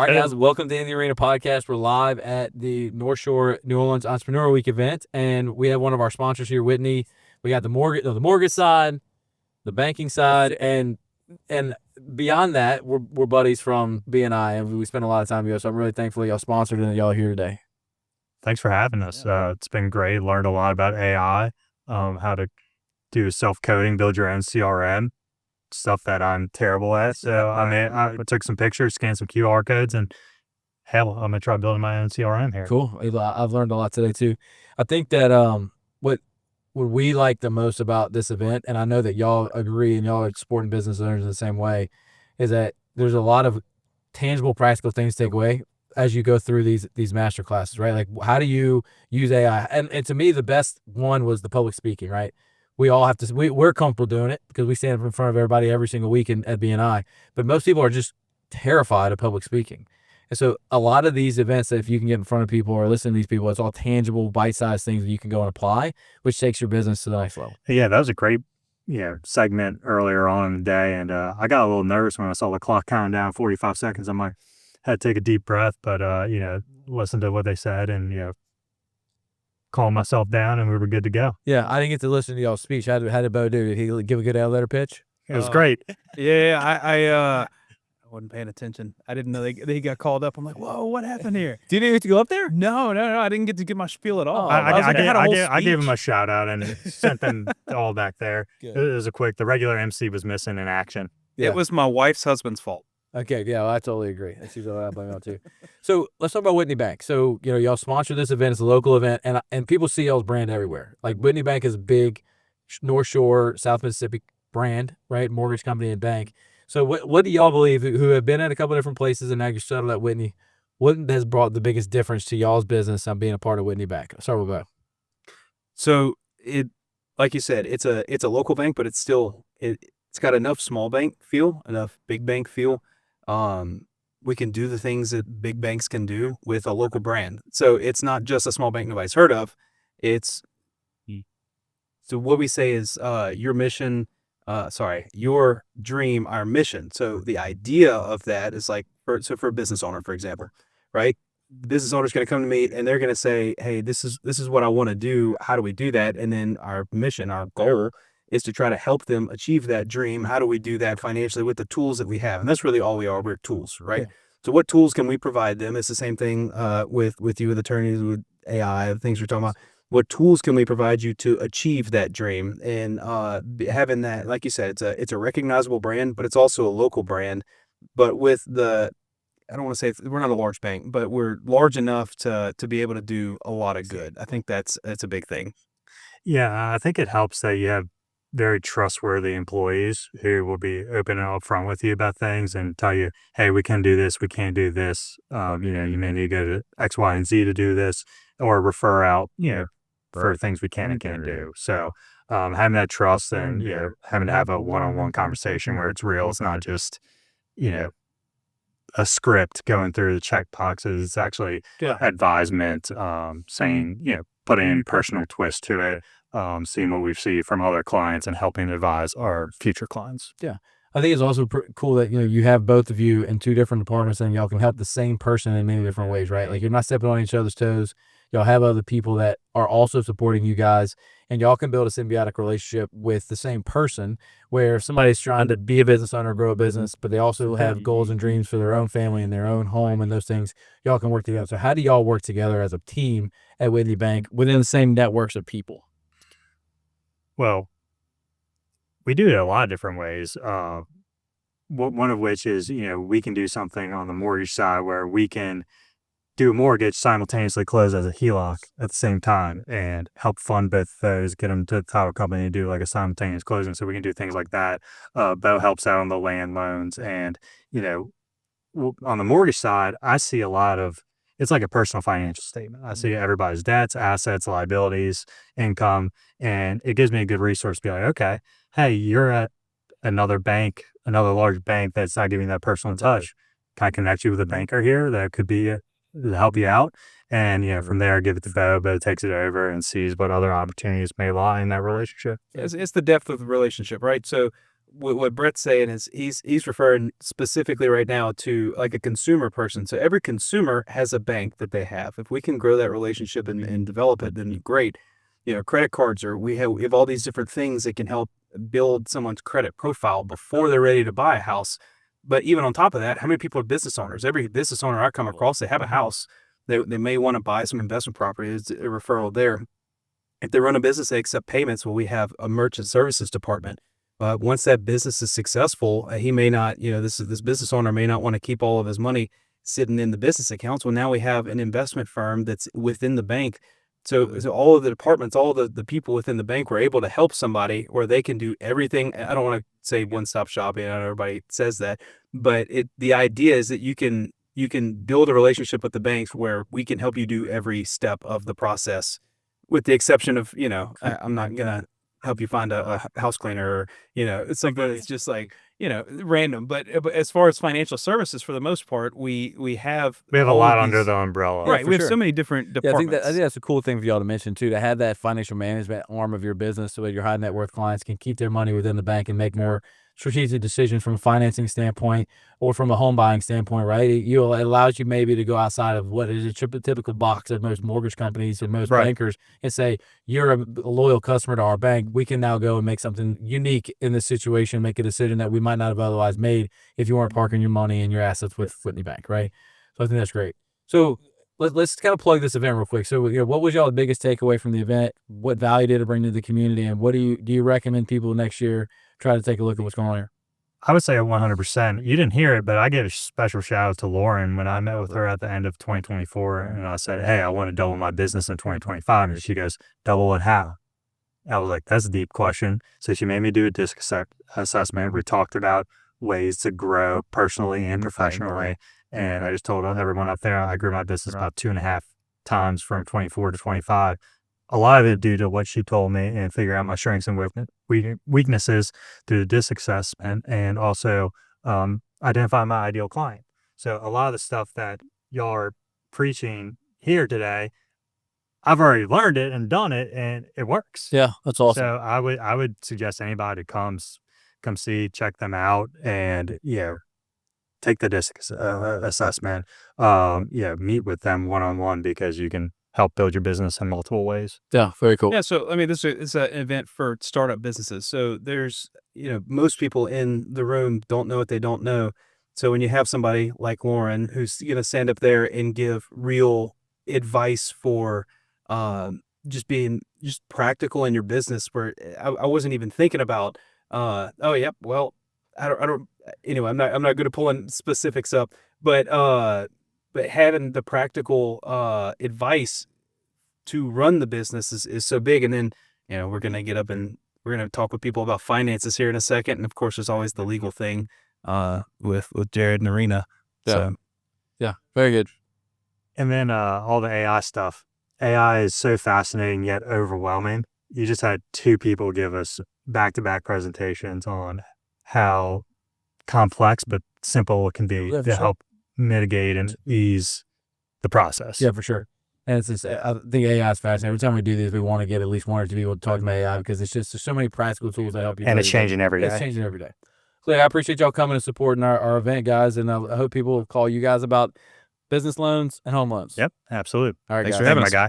All right, guys, welcome to In the Arena podcast. We're live at the North Shore New Orleans Entrepreneur Week event, and we have one of our sponsors here, Whitney. We got the mortgage side, the banking side, and beyond that, we're buddies from BNI, and we spend a lot of time together. So I'm really thankful y'all sponsored and y'all are here today. Thanks for having us. It's been great. Learned a lot about AI, how to do self-coding, build your own CRM, stuff that I'm terrible at. So, I took some pictures, scanned some QR codes, and hell, I'm going to try building my own CRM here. Cool. I've learned a lot today, too. I think that what we like the most about this event, and I know that y'all agree and y'all are supporting business owners in the same way, is that there's a lot of tangible, practical things to take away as you go through these master classes, right? Like, how do you use AI? And to me, the best one was the public speaking, right? We all have to, we're comfortable doing it because we stand up in front of everybody every single week at BNI, but most people are just terrified of public speaking. And so a lot of these events that if you can get in front of people or listen to these people, it's all tangible, bite-sized things that you can go and apply, which takes your business to the next level. Yeah, that was a great segment earlier on in the day, and I got a little nervous when I saw the clock counting down 45 seconds. I'm like, had to take a deep breath, but listen to what they said and calm myself down, and we were good to go. Yeah, I didn't get to listen to y'all's speech. How did Bo do? Did he give a good elevator pitch? It was great. Yeah, I wasn't paying attention. I didn't know he got called up. I'm like, whoa, what happened here? Did you get to go up there? No, I didn't get to get my spiel at all. I gave him a shout out and sent them all back there. Good. It was the regular MC was missing in action. Yeah. It was my wife's husband's fault. Okay, yeah, well, I totally agree. That's usually what I blame on too. So let's talk about Whitney Bank. So y'all sponsor this event. It's a local event, and people see y'all's brand everywhere. Like Whitney Bank is a big North Shore, South Mississippi brand, right? Mortgage company and bank. So what do y'all believe, who have been at a couple of different places and now you're settled at Whitney, what has brought the biggest difference to y'all's business on being a part of Whitney Bank? I'll start with Bo. So like you said, it's a local bank, but it's still it's got enough small bank feel, enough big bank feel. We can do the things that big banks can do with a local brand. So it's not just a small bank nobody's heard of. So what we say is your mission. Your dream, our mission. So the idea of that is like, for a business owner, for example, right? The business owner's going to come to me and they're going to say, hey, this is what I want to do. How do we do that? And then our mission, our goal is to try to help them achieve that dream. How do we do that financially with the tools that we have? And that's really all we are. We're tools, right? Yeah. So what tools can we provide them? It's the same thing with you, with attorneys, with AI, the things we're talking about. What tools can we provide you to achieve that dream? And having that, like you said, it's a recognizable brand, but it's also a local brand. But with I don't want to say we're not a large bank, but we're large enough to be able to do a lot of good. I think that's a big thing. Yeah, I think it helps that you have very trustworthy employees who will be open and upfront with you about things and tell you, hey, we can do this, we can't do this. You may need to go to X, Y, and Z to do this, or refer out, for things we can and can't do. So having that trust and having to have a one-on-one conversation where it's real. It's not just a script going through the check boxes. It's actually advisement, saying putting personal twist to it, seeing what we see from other clients and helping advise our future clients. Yeah. I think it's also cool that you have both of you in two different departments and y'all can help the same person in many different ways, right? Like you're not stepping on each other's toes. Y'all have other people that are also supporting you guys, and y'all can build a symbiotic relationship with the same person where if somebody's trying to be a business owner, grow a business, but they also have goals and dreams for their own family and their own home and those things, y'all can work together. So how do y'all work together as a team at Whitney Bank within the same networks of people? Well, we do it a lot of different ways. One of which is, we can do something on the mortgage side where we can do a mortgage, simultaneously close as a HELOC at the same time and help fund both those, get them to the title company and do like a simultaneous closing. So we can do things like that. Bo helps out on the land loans. And, on the mortgage side, I see a lot of, it's like a personal financial statement. I see everybody's debts, assets, liabilities, income, and it gives me a good resource to be like, okay, hey, you're at another bank, another large bank that's not giving that personal touch. Can I connect you with a banker here that could be to help you out? And from there, give it to Bo. Bo takes it over and sees what other opportunities may lie in that relationship. It's the depth of the relationship, right? So what Brett's saying is he's referring specifically right now to like a consumer person. So every consumer has a bank that they have. If we can grow that relationship and develop it, then great. Credit cards we have all these different things that can help build someone's credit profile before they're ready to buy a house. But even on top of that, how many people are business owners? Every business owner I come across, they have a house. They may want to buy some investment property. It's a referral there. If they run a business, they accept payments. Well, we have a merchant services department. Once that business is successful, he may not, this business owner may not want to keep all of his money sitting in the business accounts. Well, now we have an investment firm that's within the bank. So all of the departments, all the people within the bank were able to help somebody where they can do everything. I don't want to say one-stop shopping. I know everybody says that, but the idea is that you can build a relationship with the banks where we can help you do every step of the process, with the exception of, I'm not gonna help you find a house cleaner, or it's something that's just like random. But as far as financial services, for the most part, we have We have a all lot of under these- the umbrella. right. for We have sure. so many different Yeah, I think departments. that's a cool thing for y'all to mention too, to have that financial management arm of your business, so that your high net worth clients can keep their money within the bank and make more strategic decisions from a financing standpoint or from a home buying standpoint, right? It allows you maybe to go outside of what is a typical box of most mortgage companies and most Right. bankers and say, you're a loyal customer to our bank. We can now go and make something unique in this situation, make a decision that we might not have otherwise made if you weren't parking your money and your assets with Whitney Bank, right? So I think that's great. So let's kind of plug this event real quick. So, what was y'all's biggest takeaway from the event? What value did it bring to the community? And what do you recommend people next year try to take a look at what's going on here? I would say 100%. You didn't hear it, but I gave a special shout out to Lauren when I met with her at the end of 2024. And I said, hey, I want to double my business in 2025. And she goes, double it how? I was like, that's a deep question. So she made me do a disc assessment. We talked about ways to grow personally and professionally. And I just told everyone up there, I grew my business about 2.5 times from 24 to 25. A lot of it due to what she told me and figure out my strengths and weaknesses through the disc assessment, and also identify my ideal client. So a lot of the stuff that y'all are preaching here today, I've already learned it and done it, and it works. Yeah, that's awesome. So I would suggest anybody come see, check them out, and take the disc assessment. Meet with them one-on-one, because you can help build your business in multiple ways. Yeah, very cool. Yeah, so I mean, this is an event for startup businesses. So there's most people in the room don't know what they don't know. So when you have somebody like Lauren who's going to stand up there and give real advice for just being practical in your business, where I wasn't even thinking about, well, I don't, anyway, I'm not going to pull in specifics up, but having the practical advice to run the business is so big. And then, we're going to get up and we're going to talk with people about finances here in a second. And of course, there's always the legal thing with Jared and Arena. Yeah. So, Yeah, very good. And then all the AI stuff. AI is so fascinating yet overwhelming. You just had 2 people give us back-to-back presentations on how complex but simple it can be to help mitigate and ease the process. Yeah, for sure. And it's just, I think AI is fascinating. Every time we do these, we want to get at least 1 or 2 people to talk about AI, because it's just, there's so many practical tools that help you. And it's changing every day. It's changing every day. So I appreciate y'all coming and supporting our event, guys. And I hope people will call you guys about business loans and home loans. Yep, absolutely. All right, Thanks guys. for having my us. guy.